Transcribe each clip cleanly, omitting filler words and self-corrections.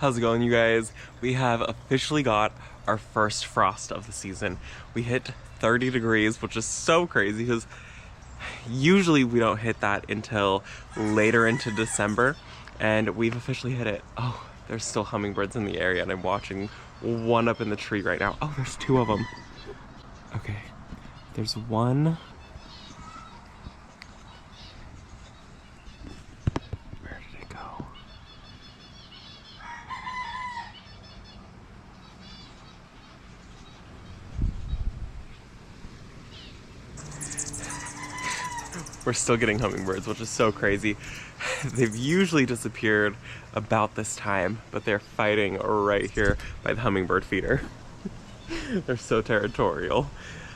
How's it going, you guys? We have officially got our first frost of the season. We hit 30 degrees, which is so crazy because usually we don't hit that until later into December, and we've officially hit it. Oh, there's still hummingbirds in the area, and I'm watching one up in the tree right now. Oh, there's two of them. Okay, there's one. Where did it go? We're still getting hummingbirds, which is so crazy. They've usually disappeared about this time, but they're fighting right here by the hummingbird feeder. They're so territorial.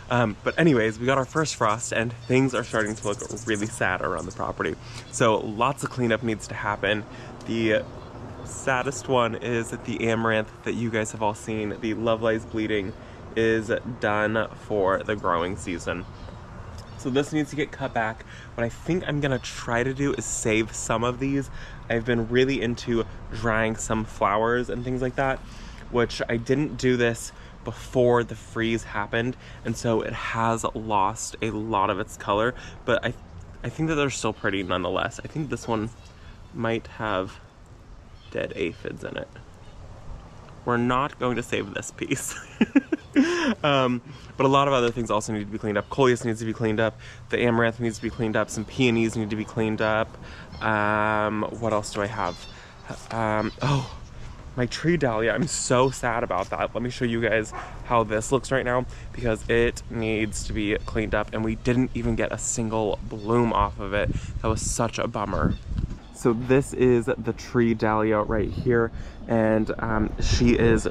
But anyways, we got our first frost and things are starting to look really sad around the property. So lots of cleanup needs to happen. The saddest one is that the amaranth that you guys have all seen, the Love Lies Bleeding, is done for the growing season. So this needs to get cut back. What I think I'm gonna try to do is save some of these. I've been really into drying some flowers and things like that, which I didn't do this before the freeze happened, and so it has lost a lot of its color, but I think that they're still pretty nonetheless. I think this one might have dead aphids in it. We're not going to save this piece. But a lot of other things also need to be cleaned up. Coleus needs to be cleaned up. The amaranth needs to be cleaned up. Some peonies need to be cleaned up. What else do I have? Oh, my tree dahlia. I'm so sad about that. Let me show you guys how this looks right now because it needs to be cleaned up, and we didn't even get a single bloom off of it. That was such a bummer. So this is the tree dahlia right here, and she is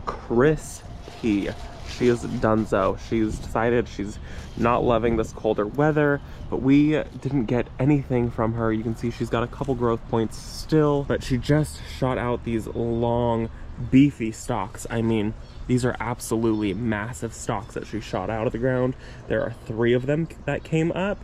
crispy. She is donezo. She's decided she's not loving this colder weather, but we didn't get anything from her. You can see she's got a couple growth points still, but she just shot out these long, beefy stalks. I mean, these are absolutely massive stalks that she shot out of the ground. There are 3 of them that came up,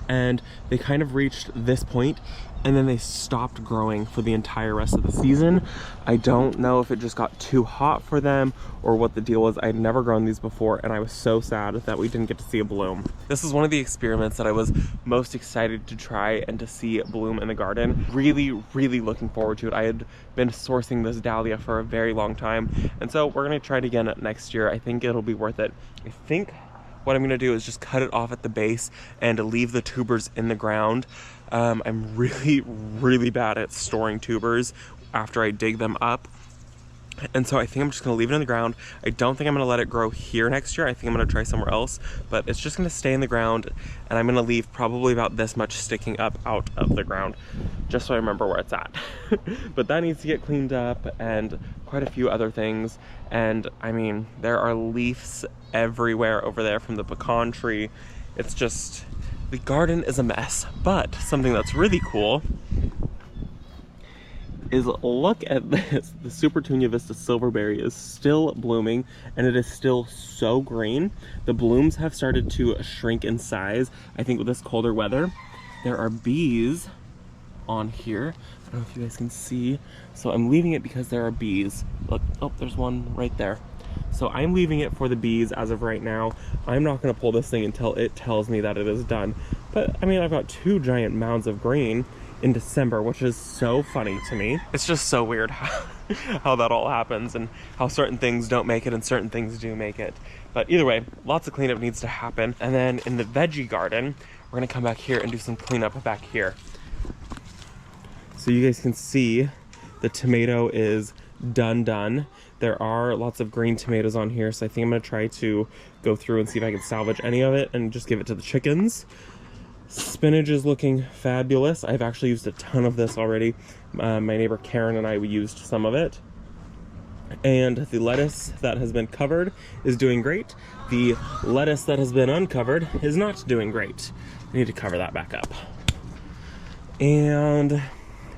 and they kind of reached this point and then they stopped growing for the entire rest of the season. I don't know if it just got too hot for them or what the deal was. I'd never grown these before, and I was so sad that we didn't get to see a bloom. This is one of the experiments that I was most excited to try and to see bloom in the garden. Really, really looking forward to it. I had been sourcing this dahlia for a very long time, and so we're gonna try it again next year. I think it'll be worth it. I think what I'm gonna do is just cut it off at the base and leave the tubers in the ground. I'm really bad at storing tubers after I dig them up. And so I think I'm just gonna leave it in the ground. I don't think I'm gonna let it grow here next year. I think I'm gonna try somewhere else, but it's just gonna stay in the ground, and I'm gonna leave probably about this much sticking up out of the ground, just so I remember where it's at. But that needs to get cleaned up, and quite a few other things. And I mean, there are leaves everywhere over there from the pecan tree. It's just, the garden is a mess. But something that's really cool is, look at this. The Supertunia Vista Silverberry is still blooming, and it is still so green. The blooms have started to shrink in size, I think, with this colder weather. There are bees on here. I don't know if you guys can see. So I'm leaving it because there are bees. Look, oh, there's one right there. So I'm leaving it for the bees as of right now. I'm not gonna pull this thing until it tells me that it is done. But I mean, I've got 2 giant mounds of green in December, which is so funny to me. It's just so weird how that all happens, and how certain things don't make it and certain things do make it. But either way, lots of cleanup needs to happen. And then in the veggie garden, we're gonna come back here and do some cleanup back here. So you guys can see the tomato is done. There are lots of green tomatoes on here, so I think I'm gonna try to go through and see if I can salvage any of it and just give it to the chickens. Spinach is looking fabulous. I've actually used a ton of this already. My neighbor Karen and I used some of it. And the lettuce that has been covered is doing great. The lettuce that has been uncovered is not doing great. I need to cover that back up. And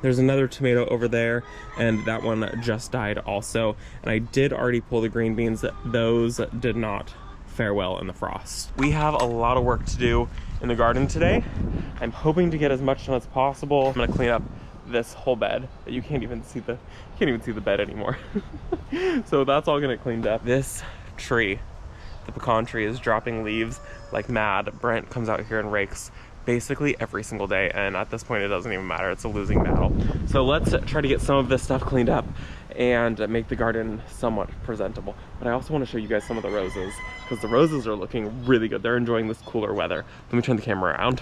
there's another tomato over there, and that one just died also. And I did already pull the green beans. Those did not fare well in the frost. We have a lot of work to do in the garden today. I'm hoping to get as much done as possible. I'm gonna clean up this whole bed. You can't even see the bed anymore. So that's all gonna get cleaned up. This tree, the pecan tree, is dropping leaves like mad. Brent comes out here and rakes basically every single day, and at this point it doesn't even matter. It's a losing battle. So let's try to get some of this stuff cleaned up and make the garden somewhat presentable. But I also want to show you guys some of the roses, because the roses are looking really good. They're enjoying this cooler weather. Let me turn the camera around.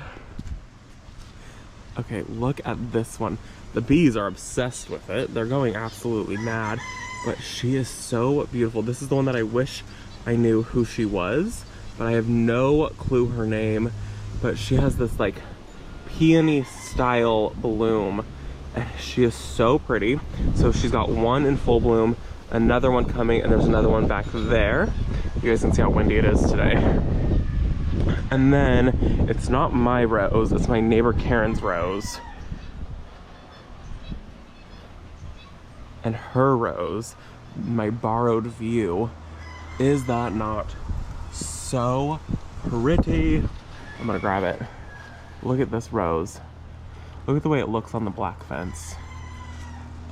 Okay, look at this one. The bees are obsessed with it. They're going absolutely mad, but she is so beautiful. This is the one that I wish I knew who she was, but I have no clue her name. But she has this like peony style bloom, and she is so pretty. So she's got one in full bloom, another one coming, and there's another one back there. You guys can see how windy it is today. And then it's not my rose, it's my neighbor Karen's rose. And her rose, my borrowed view. Is that not so pretty? I'm gonna grab it. Look at this rose. Look at the way it looks on the black fence.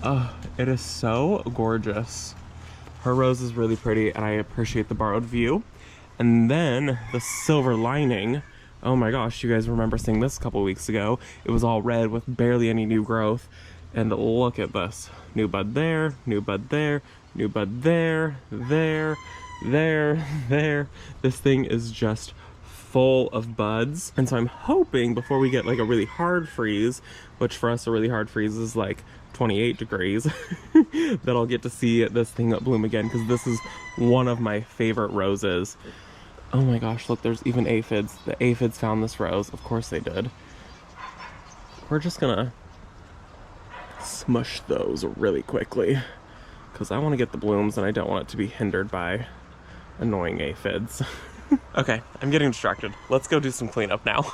Oh, it is so gorgeous. Her rose is really pretty, and I appreciate the borrowed view. And then the silver lining. Oh my gosh, you guys remember seeing this a couple weeks ago. It was all red with barely any new growth. And look at this. New bud there, new bud there, new bud there, there, there. This thing is just full of buds. And so I'm hoping before we get like a really hard freeze, which for us a really hard freeze is like 28 degrees, that I'll get to see this thing bloom again, because this is one of my favorite roses. Oh my gosh, look, there's even aphids. The aphids found this rose. Of course they did. We're just gonna smush those really quickly, because I want to get the blooms and I don't want it to be hindered by annoying aphids. Okay, I'm getting distracted. Let's go do some cleanup now.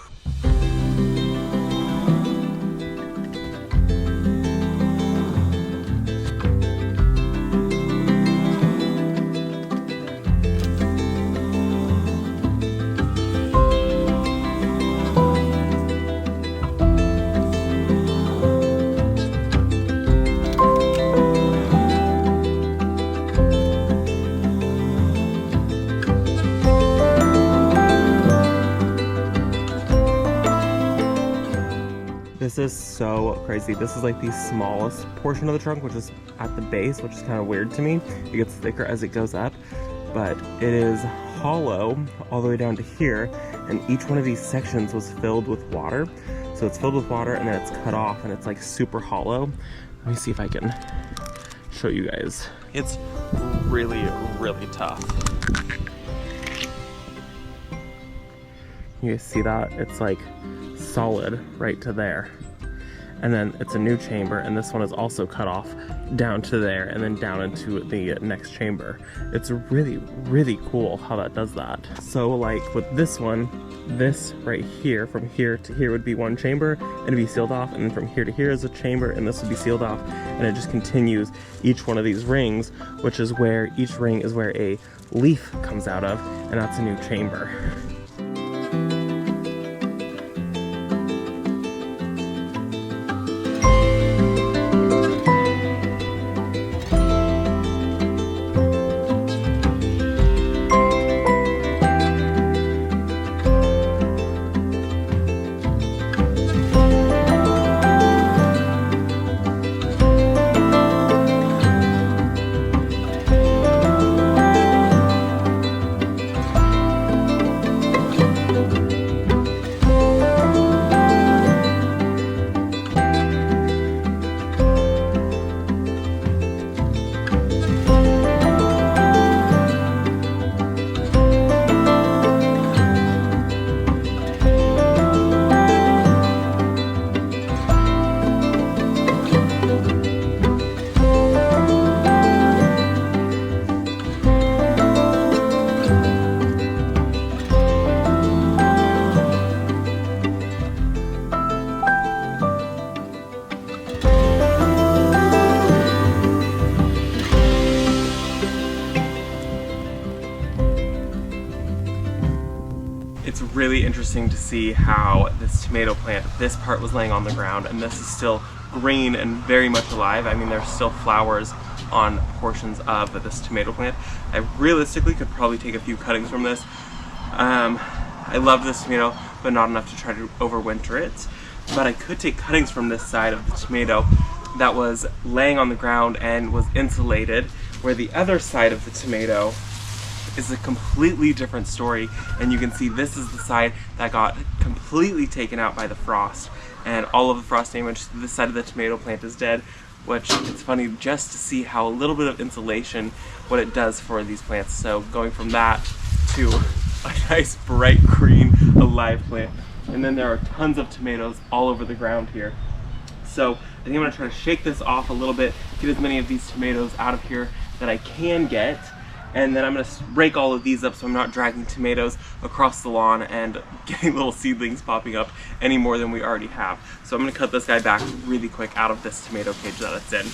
This is so crazy. This is like the smallest portion of the trunk, which is at the base, which is kind of weird to me. It gets thicker as it goes up, but it is hollow all the way down to here, and each one of these sections was filled with water. So it's filled with water and then it's cut off and it's like super hollow. Let me see if I can show you guys. It's really, really tough. You guys see that? It's like solid right to there. And then it's a new chamber, and this one is also cut off down to there and then down into the next chamber. It's really, really cool how that does that. So like with this one, this right here, from here to here would be one chamber and it'd be sealed off, and then from here to here is a chamber and this would be sealed off, and it just continues each one of these rings, which is where each ring is where a leaf comes out of, and that's a new chamber. Really interesting to see how this tomato plant, this part was laying on the ground and this is still green and very much alive. I mean, there's still flowers on portions of this tomato plant. I realistically could probably take a few cuttings from this. I love this tomato, but not enough to try to overwinter it. But I could take cuttings from this side of the tomato that was laying on the ground and was insulated, where the other side of the tomato is a completely different story. And you can see this is the side that got completely taken out by the frost, and all of the frost damage to this side of the tomato plant is dead, which it's funny just to see how a little bit of insulation, what it does for these plants. So going from that to a nice bright green alive plant. And then there are tons of tomatoes all over the ground here. So I think I'm gonna try to shake this off a little bit, get as many of these tomatoes out of here that I can get, and then I'm gonna rake all of these up so I'm not dragging tomatoes across the lawn and getting little seedlings popping up any more than we already have. So I'm gonna cut this guy back really quick out of this tomato cage that it's in.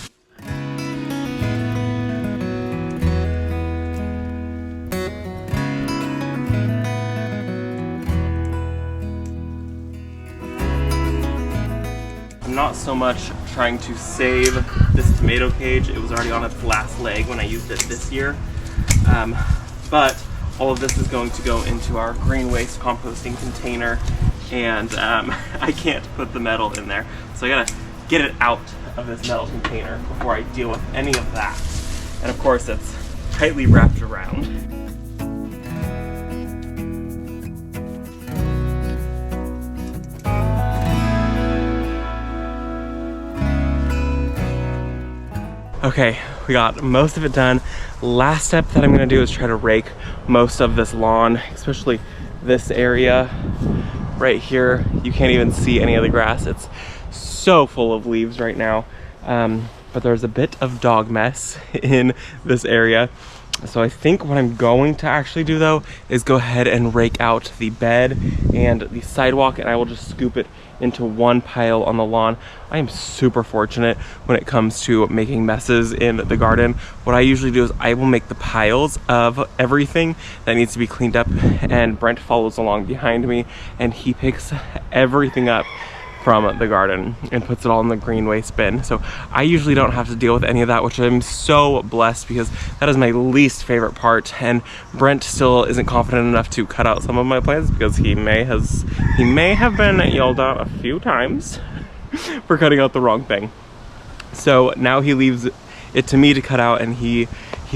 Not so much trying to save this tomato cage. It was already on its last leg when I used it this year. But all of this is going to go into our green waste composting container, and I can't put the metal in there. So I gotta get it out of this metal container before I deal with any of that. And of course it's tightly wrapped around. Okay, we got most of it done. Last step that I'm gonna do is try to rake most of this lawn, especially this area right here. You can't even see any of the grass. It's so full of leaves right now. But there's a bit of dog mess in this area. So I think what I'm going to actually do though is go ahead and rake out the bed and the sidewalk, and I will just scoop it into one pile on the lawn. I am super fortunate when it comes to making messes in the garden. What I usually do is I will make the piles of everything that needs to be cleaned up, and Brent follows along behind me and he picks everything up from the garden and puts it all in the green waste bin. So I usually don't have to deal with any of that, which I'm so blessed, because that is my least favorite part. And Brent still isn't confident enough to cut out some of my plants because he may have been yelled at a few times for cutting out the wrong thing. So now he leaves it to me to cut out, and he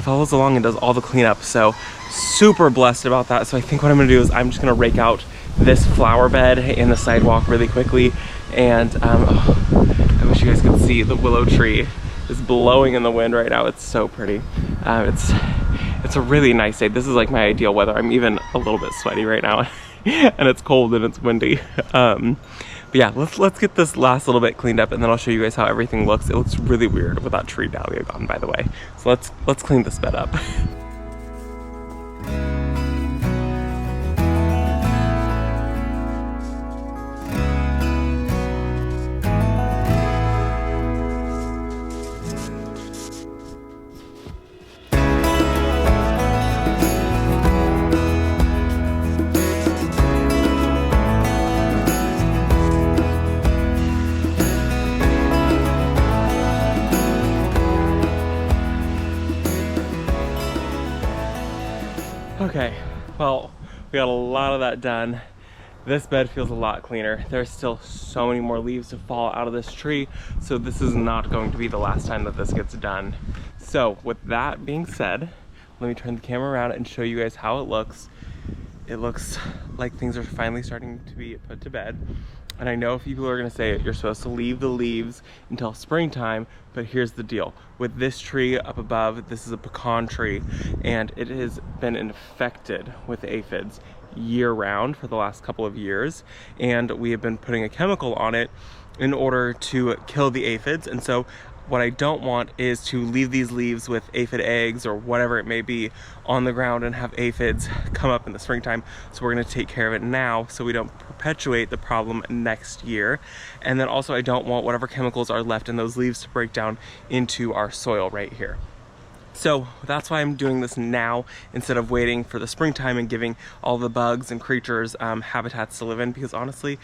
follows along and does all the cleanup. So super blessed about that. So I think what I'm gonna do is I'm just gonna rake out this flower bed in the sidewalk really quickly. And I wish you guys could see the willow tree is blowing in the wind right now. It's so pretty. It's a really nice day. This is like my ideal weather. I'm even a little bit sweaty right now and it's cold and it's windy. But yeah, let's get this last little bit cleaned up, and then I'll show you guys how everything looks. It looks really weird with that tree dahlia gone, by the way. So let's clean this bed up. Okay, well, we got a lot of that done. This bed feels a lot cleaner. There's still so many more leaves to fall out of this tree, so this is not going to be the last time that this gets done. So with that being said, let me turn the camera around and show you guys how it looks. It looks like things are finally starting to be put to bed. And I know people are gonna say you're supposed to leave the leaves until springtime, but here's the deal. With this tree up above, this is a pecan tree, and it has been infected with aphids year round for the last couple of years. And we have been putting a chemical on it in order to kill the aphids. And so what I don't want is to leave these leaves with aphid eggs or whatever it may be on the ground and have aphids come up in the springtime. So we're gonna take care of it now so we don't perpetuate the problem next year. And then also I don't want whatever chemicals are left in those leaves to break down into our soil right here. So that's why I'm doing this now instead of waiting for the springtime and giving all the bugs and creatures habitats to live in, because honestly,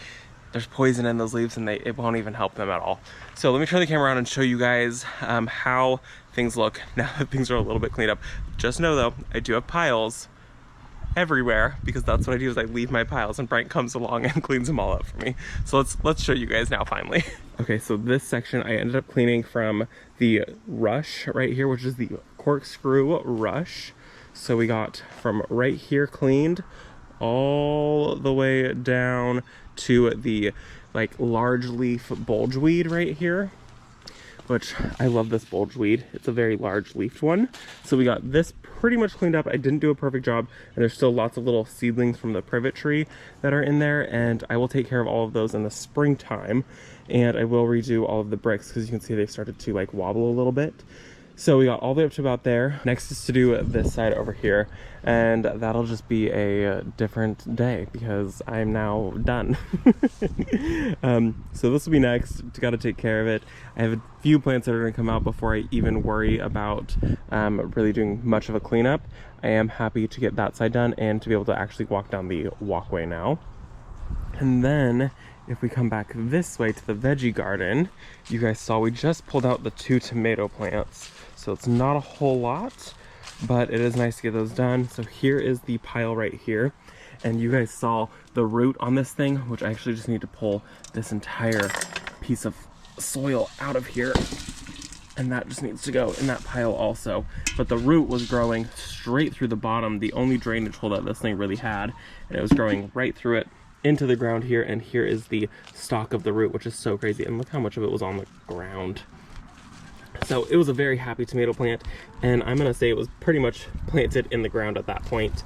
there's poison in those leaves and it won't even help them at all. So let me turn the camera around and show you guys how things look now that things are a little bit cleaned up. Just know though, I do have piles everywhere because that's what I do is I leave my piles and Brian comes along and cleans them all up for me. So let's show you guys now finally. Okay, so this section I ended up cleaning from the rush right here, which is the corkscrew rush. So we got from right here cleaned all the way down to the like large leaf bulge weed right here, which I love this bulge weed. It's a very large leafed one. So we got this pretty much cleaned up. I didn't do a perfect job and there's still lots of little seedlings from the privet tree that are in there, and I will take care of all of those in the springtime, and I will redo all of the bricks because you can see they started to like wobble a little bit. So we got all the way up to about there. Next is to do this side over here, and that'll just be a different day because I'm now done. So this will be next. Got to take care of it. I have a few plants that are going to come out before I even worry about really doing much of a cleanup. I am happy to get that side done and to be able to actually walk down the walkway now. And then if we come back this way to the veggie garden, you guys saw we just pulled out the 2 tomato plants. So it's not a whole lot, but it is nice to get those done. So here is the pile right here. And you guys saw the root on this thing, which I actually just need to pull this entire piece of soil out of here. And that just needs to go in that pile also. But the root was growing straight through the bottom, the only drainage hole that this thing really had. And it was growing right through it into the ground here. And here is the stalk of the root, which is so crazy. And look how much of it was on the ground. So it was a very happy tomato plant, and I'm gonna say it was pretty much planted in the ground at that point.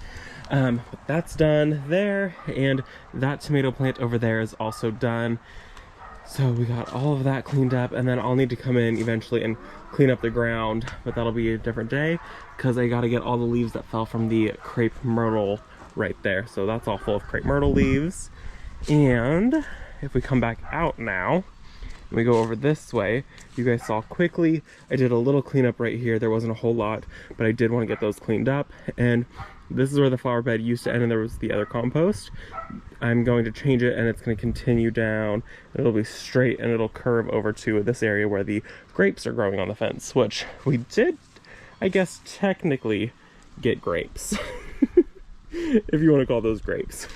But that's done there, and that tomato plant over there is also done. So we got all of that cleaned up, and then I'll need to come in eventually and clean up the ground, but that'll be a different day because I got to get all the leaves that fell from the crepe myrtle right there. So that's all full of crepe myrtle leaves. And if we come back out now, and we go over this way, you guys saw quickly I did a little cleanup right here. There wasn't a whole lot, but I did want to get those cleaned up. And this is where the flower bed used to end, and there was the other compost. I'm going to change it, and it's going to continue down. It'll be straight, and it'll curve over to this area where the grapes are growing on the fence, which we did, I guess, technically get grapes. If you want to call those grapes.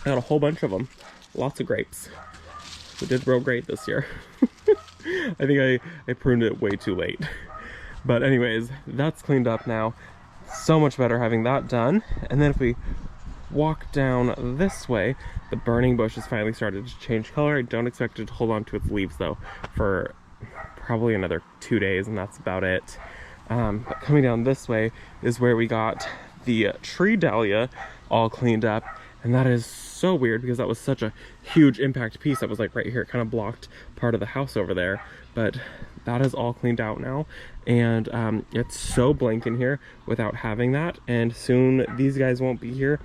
I got a whole bunch of them. Lots of grapes. We did grow great this year. I think I pruned it way too late. But anyways, that's cleaned up now. So much better having that done. And then if we walk down this way, the burning bush has finally started to change color. I don't expect it to hold on to its leaves though for probably another 2 days, and that's about it. But coming down this way is where we got the tree dahlia all cleaned up. And that is so weird because that was such a huge impact piece that was like right here. It kind of blocked part of the house over there, but that is all cleaned out now. And it's so blank in here without having that. And soon these guys won't be here.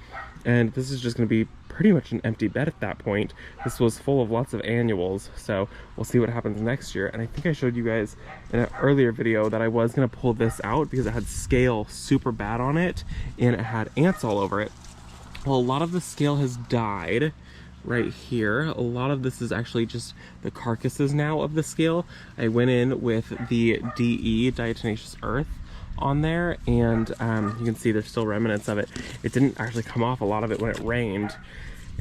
And this is just going to be pretty much an empty bed at that point. This was full of lots of annuals. So we'll see what happens next year. And I think I showed you guys in an earlier video that I was going to pull this out because it had scale super bad on it and it had ants all over it. Well, a lot of the scale has died right here. A lot of this is actually just the carcasses now of the scale. I went in with the DE, diatomaceous earth, on there, and you can see there's still remnants of it. It didn't actually come off a lot of it when it rained.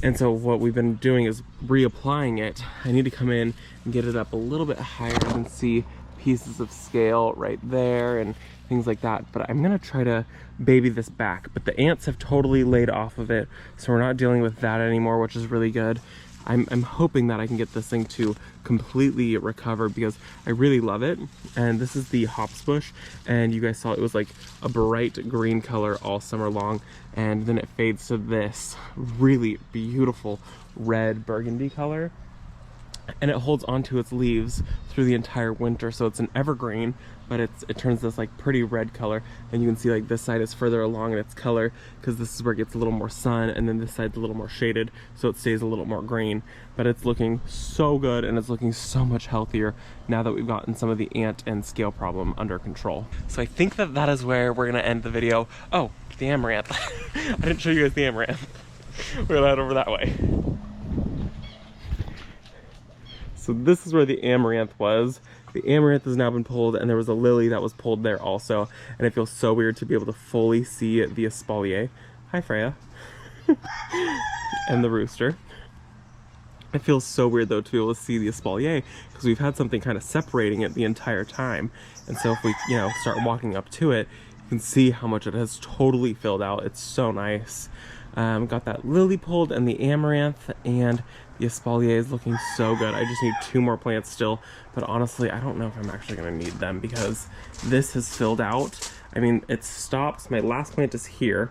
And so what we've been doing is reapplying it. I need to come in and get it up a little bit higher. You can see pieces of scale right there and things like that, but I'm gonna try to baby this back. But the ants have totally laid off of it, so we're not dealing with that anymore, which is really good. I'm hoping that I can get this thing to completely recover because I really love it. And this is the hops bush, and you guys saw it was like a bright green color all summer long, and then it fades to this really beautiful red burgundy color. And it holds onto its leaves through the entire winter, so it's an evergreen, but it turns this like pretty red color. And you can see like this side is further along in its color because this is where it gets a little more sun, and then this side's a little more shaded, so it stays a little more green. But it's looking so good, and it's looking so much healthier now that we've gotten some of the ant and scale problem under control. So I think that that is where we're gonna end the video. Oh, the amaranth. I didn't show you guys the amaranth. We're gonna head over that way. So this is where the amaranth was. The amaranth has now been pulled, and there was a lily that was pulled there also. And it feels so weird to be able to fully see the espalier. Hi, Freya. And the rooster. It feels so weird though to be able to see the espalier because we've had something kind of separating it the entire time. And so if we, you know, start walking up to it, you can see how much it has totally filled out. It's so nice. Got that lily pulled and the amaranth, and the espalier is looking so good. I just need 2 more plants still, but honestly, I don't know if I'm actually gonna need them because this has filled out. I mean, it stops. My last plant is here,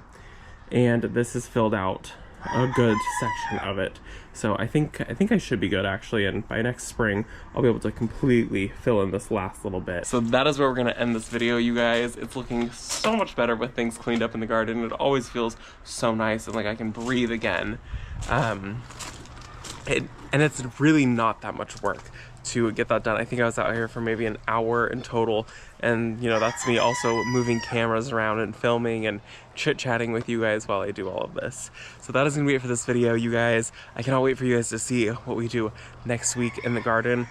and this has filled out a good section of it. So I think I should be good actually, and by next spring I'll be able to completely fill in this last little bit. So that is where we're gonna end this video, you guys. It's looking so much better with things cleaned up in the garden. It always feels so nice and like I can breathe again. And it's really not that much work to get that done. I think I was out here for maybe an hour in total, and you know, that's me also moving cameras around and filming and chit-chatting with you guys while I do all of this. So that is gonna be it for this video, you guys. I cannot wait for you guys to see what we do next week in the garden.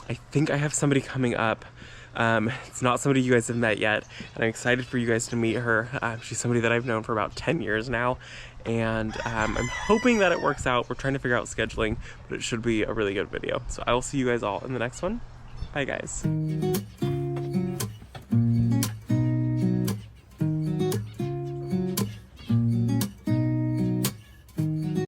I think I have somebody coming up. It's not somebody you guys have met yet, and I'm excited for you guys to meet her. She's somebody that I've known for about 10 years now, and I'm hoping that it works out. We're trying to figure out scheduling, but it should be a really good video. So I will see you guys all in the next one. Bye, guys.